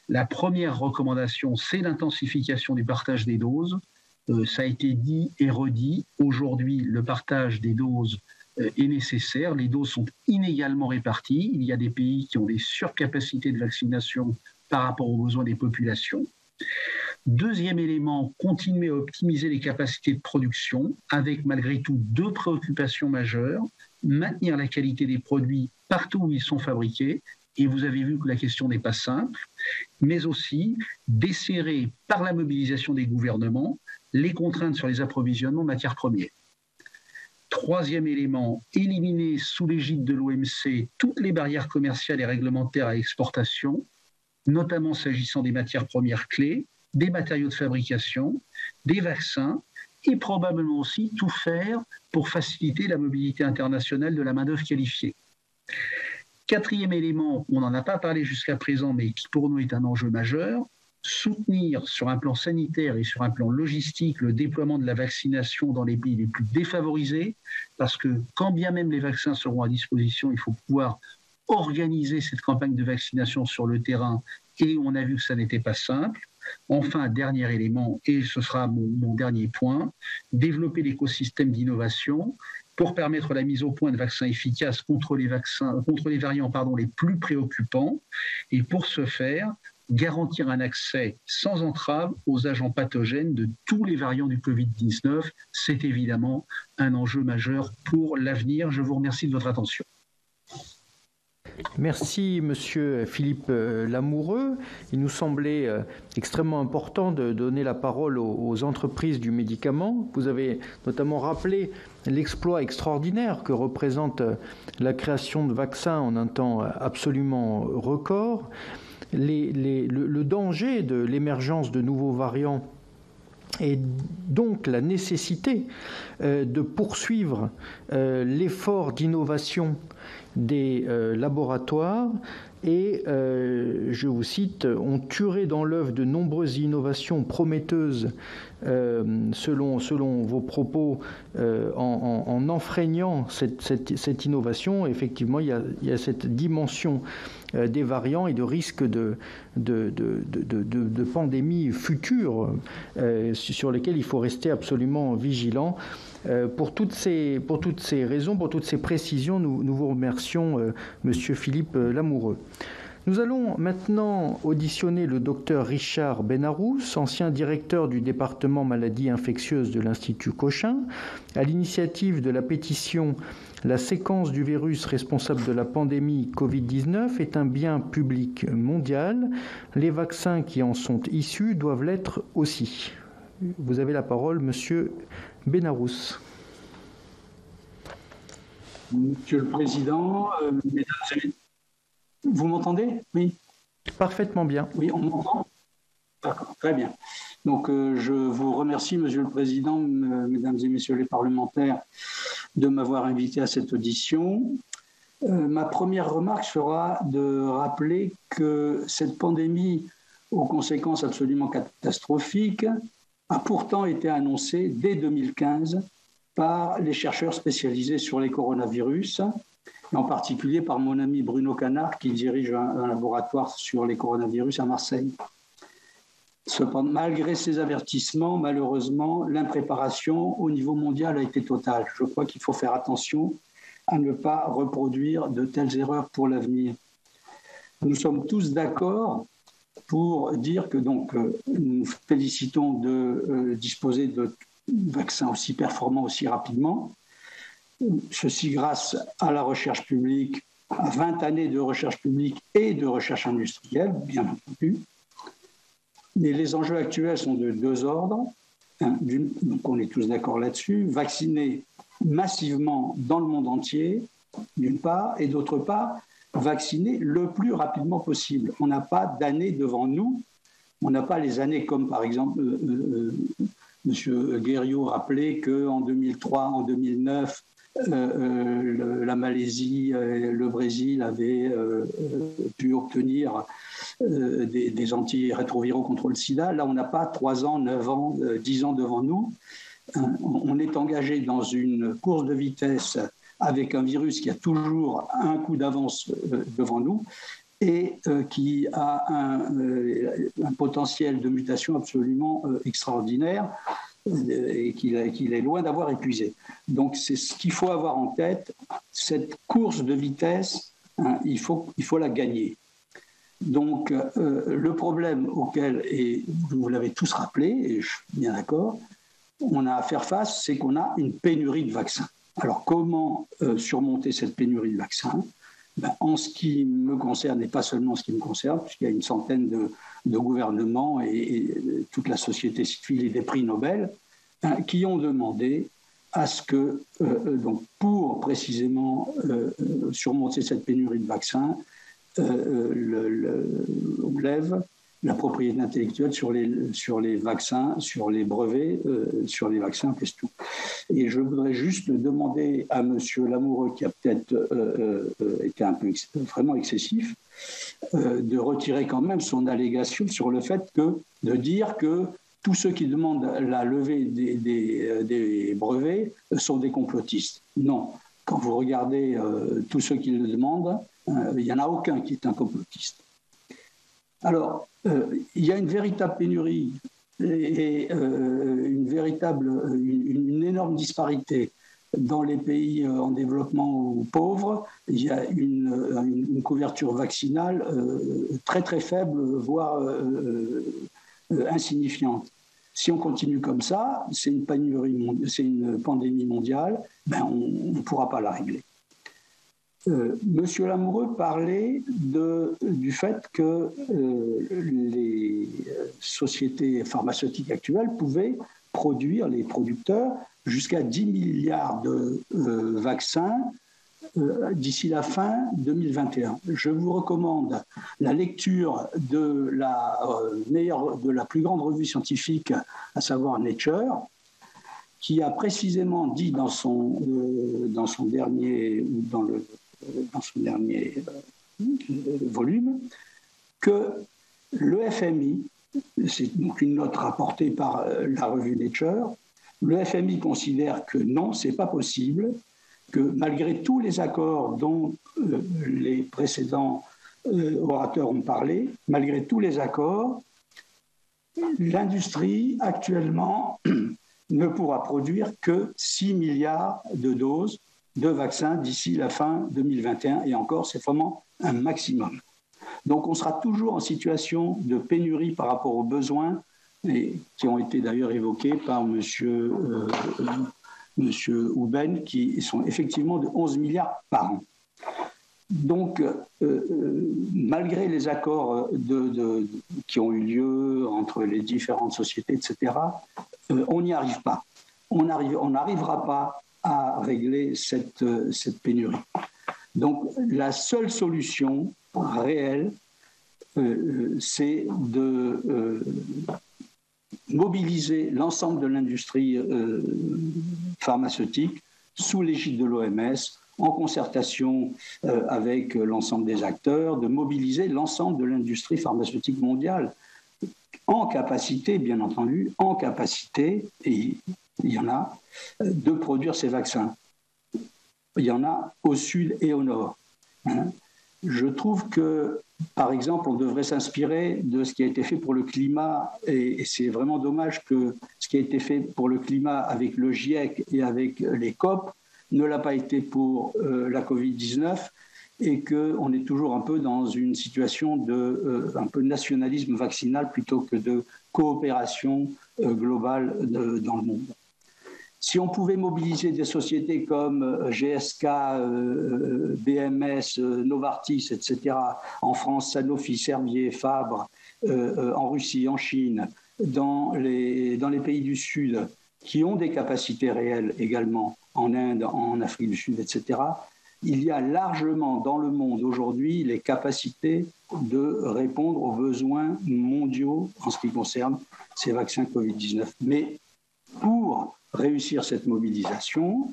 La première recommandation, c'est l'intensification du partage des doses. Ça a été dit et redit. Aujourd'hui, le partage des doses est nécessaire. Les doses sont inégalement réparties. Il y a des pays qui ont des surcapacités de vaccination par rapport aux besoins des populations. Deuxième élément, continuer à optimiser les capacités de production avec malgré tout 2 préoccupations majeures. Maintenir la qualité des produits partout où ils sont fabriqués, et vous avez vu que la question n'est pas simple, mais aussi desserrer par la mobilisation des gouvernements les contraintes sur les approvisionnements de matières premières. Troisième élément, éliminer sous l'égide de l'OMC toutes les barrières commerciales et réglementaires à l'exportation, notamment s'agissant des matières premières clés, des matériaux de fabrication, des vaccins, et probablement aussi tout faire pour faciliter la mobilité internationale de la main-d'œuvre qualifiée. Quatrième élément, on n'en a pas parlé jusqu'à présent, mais qui pour nous est un enjeu majeur, soutenir sur un plan sanitaire et sur un plan logistique le déploiement de la vaccination dans les pays les plus défavorisés, parce que quand bien même les vaccins seront à disposition, il faut pouvoir organiser cette campagne de vaccination sur le terrain, et on a vu que ça n'était pas simple. Enfin, dernier élément, et ce sera mon dernier point, développer l'écosystème d'innovation pour permettre la mise au point de vaccins efficaces contre les variants les plus préoccupants, et pour ce faire, garantir un accès sans entrave aux agents pathogènes de tous les variants du Covid-19. C'est évidemment un enjeu majeur pour l'avenir. Je vous remercie de votre attention. Merci Monsieur Philippe Lamoureux. Il nous semblait extrêmement important de donner la parole aux entreprises du médicament. Vous avez notamment rappelé l'exploit extraordinaire que représente la création de vaccins en un temps absolument record. Le danger de l'émergence de nouveaux variants et donc la nécessité de poursuivre l'effort d'innovation des laboratoires et, je vous cite, ont tué dans l'œuf de nombreuses innovations prometteuses, selon vos propos, en enfreignant cette innovation. Effectivement, il y a cette dimension des variants et de risques de pandémies futures sur lesquelles il faut rester absolument vigilant. Pour toutes ces raisons, pour toutes ces précisions, nous vous remercions, Monsieur Philippe Lamoureux. Nous allons maintenant auditionner le docteur Richard Benarous, ancien directeur du département maladies infectieuses de l'Institut Cochin. À l'initiative de la pétition « La séquence du virus responsable de la pandémie Covid-19 est un bien public mondial. Les vaccins qui en sont issus doivent l'être aussi ». Vous avez la parole, Monsieur Benarous. Monsieur le Président, mesdames et messieurs, vous m'entendez? Oui. Parfaitement bien. Oui, on m'entend? D'accord, très bien. Donc, je vous remercie, Monsieur le Président, mesdames et messieurs les parlementaires, de m'avoir invité à cette audition. Ma première remarque sera de rappeler que cette pandémie, aux conséquences absolument catastrophiques, a pourtant été annoncée dès 2015 par les chercheurs spécialisés sur les coronavirus, en particulier par mon ami Bruno Canard, qui dirige un laboratoire sur les coronavirus à Marseille. Cependant, malgré ces avertissements, malheureusement, l'impréparation au niveau mondial a été totale. Je crois qu'il faut faire attention à ne pas reproduire de telles erreurs pour l'avenir. Nous sommes tous d'accord pour dire que donc, nous félicitons de disposer de vaccins aussi performants aussi rapidement. Ceci grâce à la recherche publique, à 20 années de recherche publique et de recherche industrielle, bien entendu. Mais les enjeux actuels sont de deux ordres. Donc on est tous d'accord là-dessus. Vacciner massivement dans le monde entier, d'une part, et d'autre part, vacciner le plus rapidement possible. On n'a pas d'années devant nous. On n'a pas les années comme, par exemple, M. Guerriot rappelait qu'en 2003, en 2009, la Malaisie et le Brésil avaient pu obtenir des antirétroviraux contre le sida. Là, on n'a pas 3 ans, 9 ans, 10 ans devant nous. On est engagé dans une course de vitesse avec un virus qui a toujours un coup d'avance devant nous et qui a un potentiel de mutation absolument extraordinaire et qu'il est loin d'avoir épuisé. Donc c'est ce qu'il faut avoir en tête, cette course de vitesse, il faut la gagner. Donc le problème auquel, et vous l'avez tous rappelé, et je suis bien d'accord, on a à faire face, c'est qu'on a une pénurie de vaccins. Alors comment surmonter cette pénurie de vaccins? En ce qui me concerne, et pas seulement en ce qui me concerne, puisqu'il y a une centaine de gouvernements et toute la société civile et des prix Nobel qui ont demandé à ce que, donc pour précisément surmonter cette pénurie de vaccins, on lève la propriété intellectuelle sur les vaccins, sur les brevets, sur les vaccins en question. Et je voudrais juste demander à M. Lamoureux, qui a peut-être été un peu vraiment excessif, de retirer quand même son allégation sur le fait de dire que tous ceux qui demandent la levée des brevets sont des complotistes. Non. Quand vous regardez tous ceux qui le demandent, il n'y en a aucun qui est un complotiste. Alors, il y a une véritable pénurie et une énorme disparité dans les pays en développement ou pauvres. Il y a une couverture vaccinale très très faible, voire insignifiante. Si on continue comme ça, c'est une pandémie mondiale, on ne pourra pas la régler. Monsieur Lamoureux parlait du fait que les sociétés pharmaceutiques actuelles pouvaient produire, les producteurs, jusqu'à 10 milliards de vaccins d'ici la fin 2021. Je vous recommande la lecture de la plus grande revue scientifique, à savoir Nature, qui a précisément dit dans son dernier volume, que le FMI, c'est donc une note rapportée par la revue Nature, le FMI considère que non, ce n'est pas possible, que malgré tous les accords dont les précédents orateurs ont parlé, malgré tous les accords, l'industrie actuellement ne pourra produire que 6 milliards de doses de vaccins d'ici la fin 2021, et encore, c'est vraiment un maximum. Donc on sera toujours en situation de pénurie par rapport aux besoins, et qui ont été d'ailleurs évoqués par monsieur Houben, qui sont effectivement de 11 milliards par an. Donc, malgré les accords qui ont eu lieu entre les différentes sociétés, etc., on n'y arrive pas. On n'arrivera pas à régler cette pénurie. Donc, la seule solution réelle, c'est de mobiliser l'ensemble de l'industrie pharmaceutique sous l'égide de l'OMS, en concertation avec l'ensemble des acteurs, de mobiliser l'ensemble de l'industrie pharmaceutique mondiale, en capacité, bien entendu, en capacité, et il y en a, de produire ces vaccins. Il y en a au sud et au nord. Je trouve que, par exemple, on devrait s'inspirer de ce qui a été fait pour le climat, et c'est vraiment dommage que ce qui a été fait pour le climat avec le GIEC et avec les COP ne l'a pas été pour la Covid-19, et qu'on est toujours un peu dans une situation de un peu nationalisme vaccinal plutôt que de coopération globale dans le monde. Si on pouvait mobiliser des sociétés comme GSK, BMS, Novartis, etc., en France, Sanofi, Servier, Fabre, en Russie, en Chine, dans les pays du Sud, qui ont des capacités réelles également, en Inde, en Afrique du Sud, etc., il y a largement dans le monde aujourd'hui les capacités de répondre aux besoins mondiaux en ce qui concerne ces vaccins Covid-19. Mais pour réussir cette mobilisation,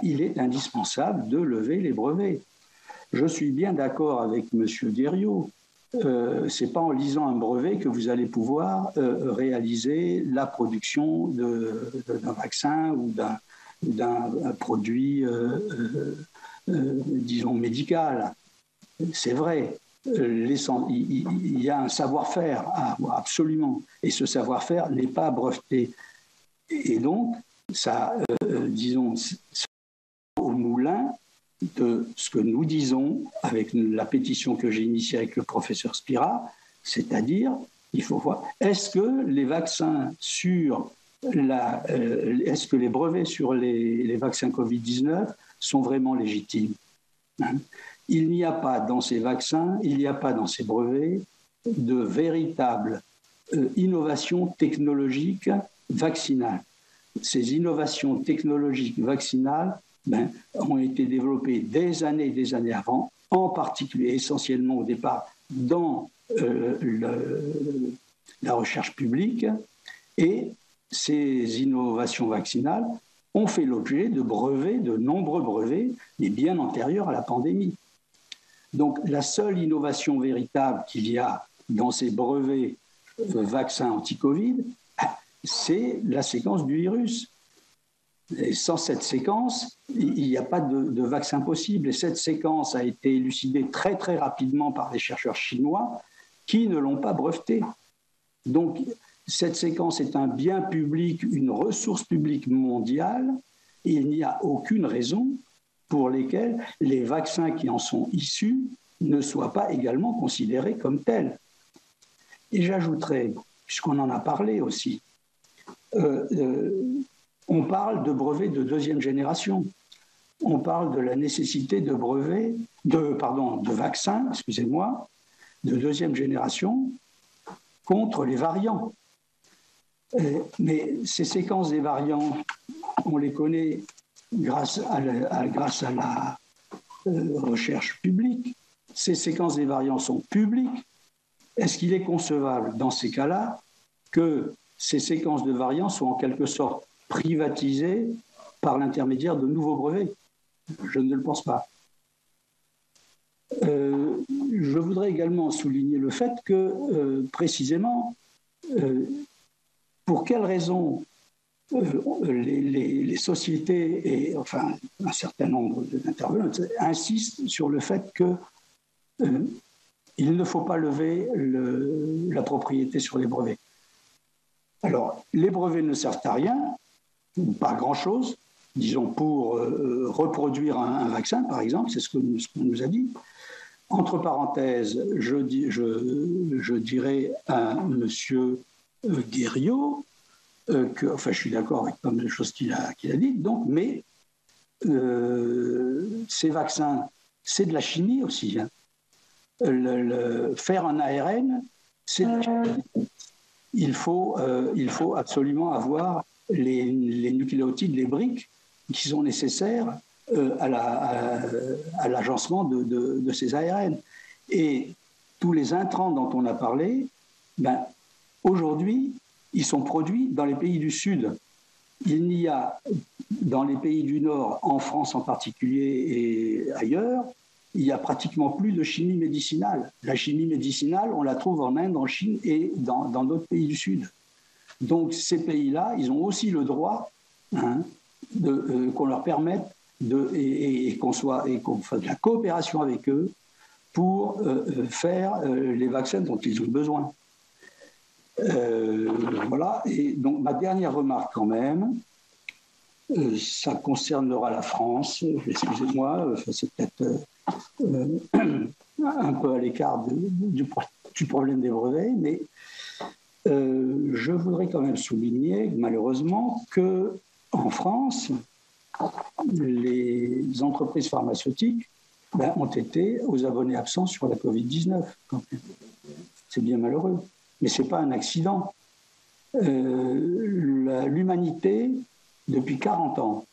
il est indispensable de lever les brevets. Je suis bien d'accord avec M. Guerriot. Ce n'est pas en lisant un brevet que vous allez pouvoir réaliser la production d'un vaccin ou d'un produit, disons, médical. C'est vrai. Il y a un savoir-faire à avoir, absolument. Et ce savoir-faire n'est pas breveté. Et donc, ça, disons, au moulin de ce que nous disons avec la pétition que j'ai initiée avec le professeur Spira, c'est-à-dire, il faut voir, est-ce que les vaccins est-ce que les brevets sur les vaccins Covid-19 sont vraiment légitimes, hein? Il n'y a pas dans ces vaccins, il n'y a pas dans ces brevets de véritable innovation technologique vaccinale. Ces innovations technologiques vaccinales ont été développées des années avant, en particulier essentiellement au départ dans la recherche publique, et ces innovations vaccinales ont fait l'objet de brevets, de nombreux brevets, mais bien antérieurs à la pandémie. Donc la seule innovation véritable qu'il y a dans ces brevets vaccins anti-Covid, c'est la séquence du virus. Et sans cette séquence, il n'y a pas de vaccin possible. Et cette séquence a été élucidée très très rapidement par les chercheurs chinois qui ne l'ont pas brevetée. Donc cette séquence est un bien public, une ressource publique mondiale, et il n'y a aucune raison pour lesquelles les vaccins qui en sont issus ne soient pas également considérés comme tels. Et j'ajouterais, puisqu'on en a parlé aussi, on parle de brevets de deuxième génération. On parle de la nécessité de vaccins, excusez-moi, de deuxième génération contre les variants. Mais ces séquences des variants, on les connaît grâce à la recherche publique. Ces séquences des variants sont publiques. Est-ce qu'il est concevable, dans ces cas-là, que ces séquences de variants soient en quelque sorte privatisées par l'intermédiaire de nouveaux brevets? Je ne le pense pas. Je voudrais également souligner le fait que, précisément, pour quelles raisons les sociétés et enfin un certain nombre d'intervenants insistent sur le fait que il ne faut pas lever la propriété sur les brevets. Alors, les brevets ne servent à rien, ou pas à grand-chose, disons pour reproduire un vaccin, par exemple, c'est ce qu'on nous a dit. Entre parenthèses, je dirais à M. Guerriot, enfin, je suis d'accord avec pas mal de choses qu'il a dites, donc, mais ces vaccins, c'est de la chimie aussi. Hein. Faire un ARN, c'est de la chimie. Il faut absolument avoir les nucléotides, les briques qui sont nécessaires à l'agencement de ces ARN. Et tous les intrants dont on a parlé, ben, aujourd'hui, ils sont produits dans les pays du Sud. Il n'y a, dans les pays du Nord, en France en particulier et ailleurs, il n'y a pratiquement plus de chimie médicinale. La chimie médicinale, on la trouve en Inde, en Chine et dans d'autres pays du Sud. Donc ces pays-là, ils ont aussi le droit qu'on leur permette qu'on fasse de la coopération avec eux pour faire les vaccins dont ils ont besoin. Voilà. Et donc ma dernière remarque quand même, ça concernera la France. Excusez-moi, c'est peut-être un peu à l'écart du problème des brevets, mais je voudrais quand même souligner, malheureusement, qu'en France, les entreprises pharmaceutiques ont été aux abonnés absents sur la Covid-19. C'est bien malheureux, mais ce n'est pas un accident. L'humanité, depuis 40 ans,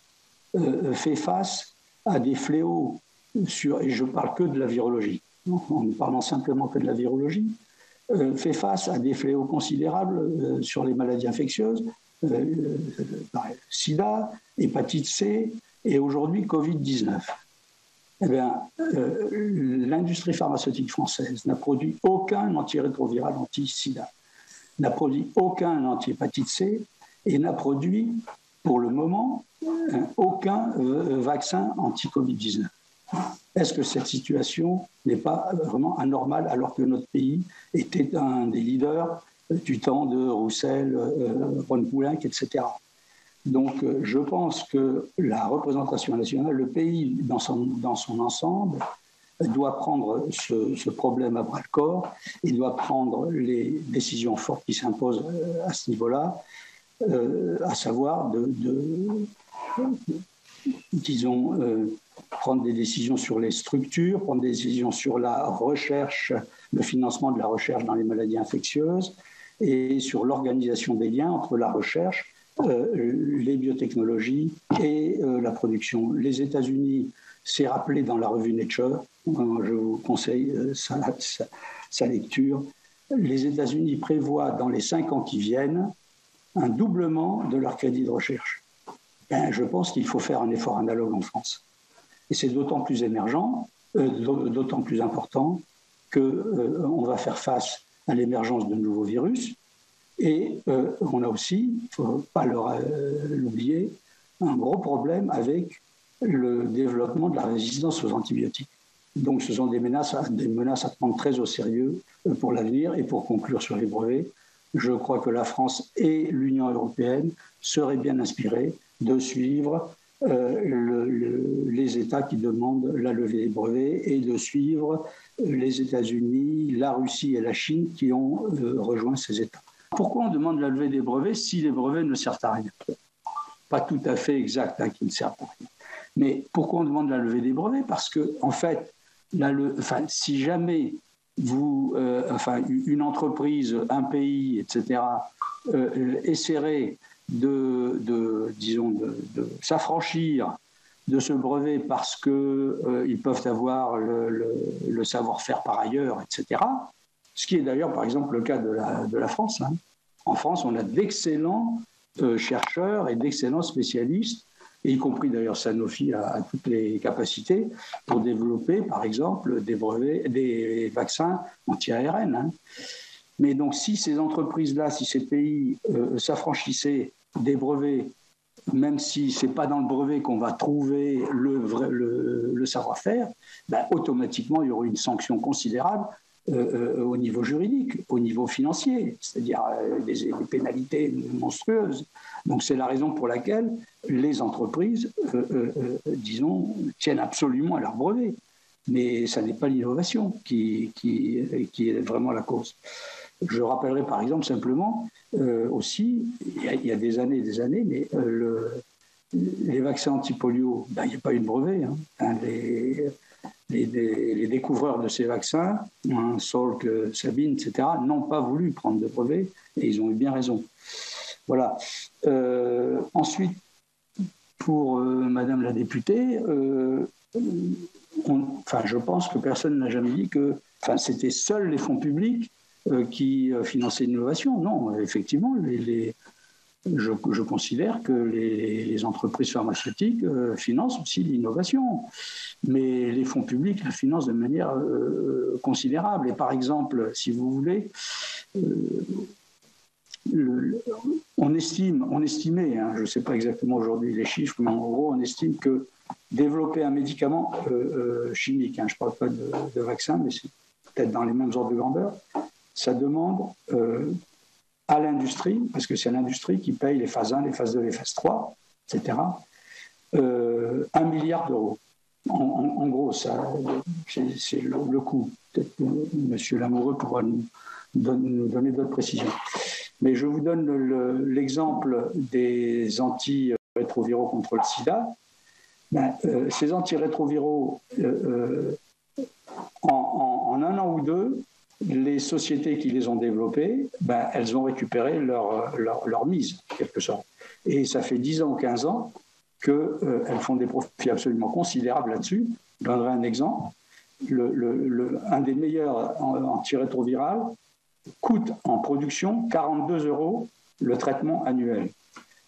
fait face à des fléaux, et je ne parle que de la virologie, en ne parlant simplement que de la virologie, fait face à des fléaux considérables sur les maladies infectieuses, sida, hépatite C et aujourd'hui Covid-19. Eh bien, l'industrie pharmaceutique française n'a produit aucun antirétroviral anti-sida, n'a produit aucun anti-hépatite C et n'a produit, pour le moment, aucun vaccin anti-Covid-19. Est-ce que cette situation n'est pas vraiment anormale alors que notre pays était un des leaders du temps de Roussel, Ron Poulenc, etc. Donc je pense que la représentation nationale, le pays dans son ensemble, doit prendre ce problème à bras-le-corps et doit prendre les décisions fortes qui s'imposent à ce niveau-là, à savoir prendre des décisions sur les structures, prendre des décisions sur la recherche, le financement de la recherche dans les maladies infectieuses et sur l'organisation des liens entre la recherche, les biotechnologies et la production. Les États-Unis, c'est rappelé dans la revue Nature, je vous conseille sa lecture, les États-Unis prévoient dans les 5 ans qui viennent un doublement de leur crédit de recherche. Je pense qu'il faut faire un effort analogue en France. Et c'est d'autant plus émergent, d'autant plus important qu'on va faire face à l'émergence de nouveaux virus. Et on a aussi, il ne faut pas l'oublier, un gros problème avec le développement de la résistance aux antibiotiques. Donc ce sont des menaces à prendre très au sérieux pour l'avenir. Et pour conclure sur les brevets, je crois que la France et l'Union européenne seraient bien inspirées de suivre les États qui demandent la levée des brevets et de suivre les États-Unis, la Russie et la Chine qui ont rejoint ces États. Pourquoi on demande la levée des brevets si les brevets ne servent à rien? Pas tout à fait exact, qui ne servent à rien. Mais pourquoi on demande la levée des brevets? Parce que, en fait, si jamais une entreprise, un pays, etc., essaierait de s'affranchir de ce brevet parce qu'ils peuvent avoir le savoir-faire par ailleurs, etc. Ce qui est d'ailleurs, par exemple, le cas de la France. En France, on a d'excellents chercheurs et d'excellents spécialistes et y compris d'ailleurs Sanofi a toutes les capacités pour développer, par exemple, des vaccins anti-ARN. Hein. Mais donc, si ces entreprises-là, si ces pays s'affranchissaient des brevets, même si ce n'est pas dans le brevet qu'on va trouver le savoir-faire, ben, automatiquement, il y aurait une sanction considérable au niveau juridique, au niveau financier, c'est-à-dire des pénalités monstrueuses. Donc c'est la raison pour laquelle les entreprises, disons, tiennent absolument à leur brevet. Mais ça n'est pas l'innovation qui est vraiment la cause. Je rappellerai par exemple simplement aussi, il y a des années, mais les vaccins anti-polio, ben, il n'y a pas eu de brevet. Hein. Les découvreurs de ces vaccins, Salk, Sabine, etc., n'ont pas voulu prendre de brevet et ils ont eu bien raison. Voilà. Ensuite, pour Madame la députée, je pense que personne n'a jamais dit que c'était seuls les fonds publics qui finançaient l'innovation. Non, effectivement, je considère que les entreprises pharmaceutiques financent aussi l'innovation, mais les fonds publics la financent de manière considérable. Et par exemple, si vous voulez, on estimait, hein, je ne sais pas exactement aujourd'hui les chiffres, mais en gros, on estime que développer un médicament chimique, hein, je ne parle pas de vaccin, mais c'est peut-être dans les mêmes ordres de grandeur, ça demande à l'industrie, parce que c'est l'industrie qui paye les phases 1, les phases 2, les phases 3, etc., 1 milliard d'euros. En gros, ça, c'est le coût. Peut-être que M. Lamoureux pourra nous donner d'autres précisions. Mais je vous donne l'exemple des antirétroviraux contre le sida. Ces antirétroviraux, en un an ou deux, les sociétés qui les ont développés, elles ont récupéré leur mise, en quelque sorte. Et ça fait 10 ans ou 15 ans qu'elles font des profits absolument considérables là-dessus. Je donnerai un exemple. Un des meilleurs antirétrovirales coûte en production 42 € le traitement annuel.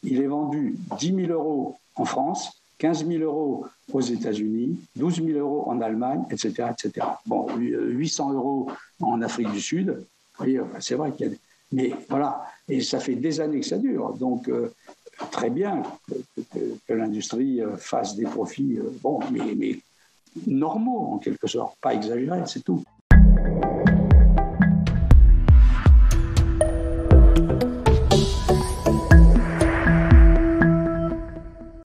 Il est vendu 10 000 € en France, 15 000 € aux États-Unis, 12 000 € en Allemagne, etc., etc. Bon, 800 € en Afrique du Sud. Et c'est vrai qu'il y a... Mais voilà, et ça fait des années que ça dure. Donc, très bien que l'industrie fasse des profits, mais normaux, en quelque sorte, pas exagérés, c'est tout.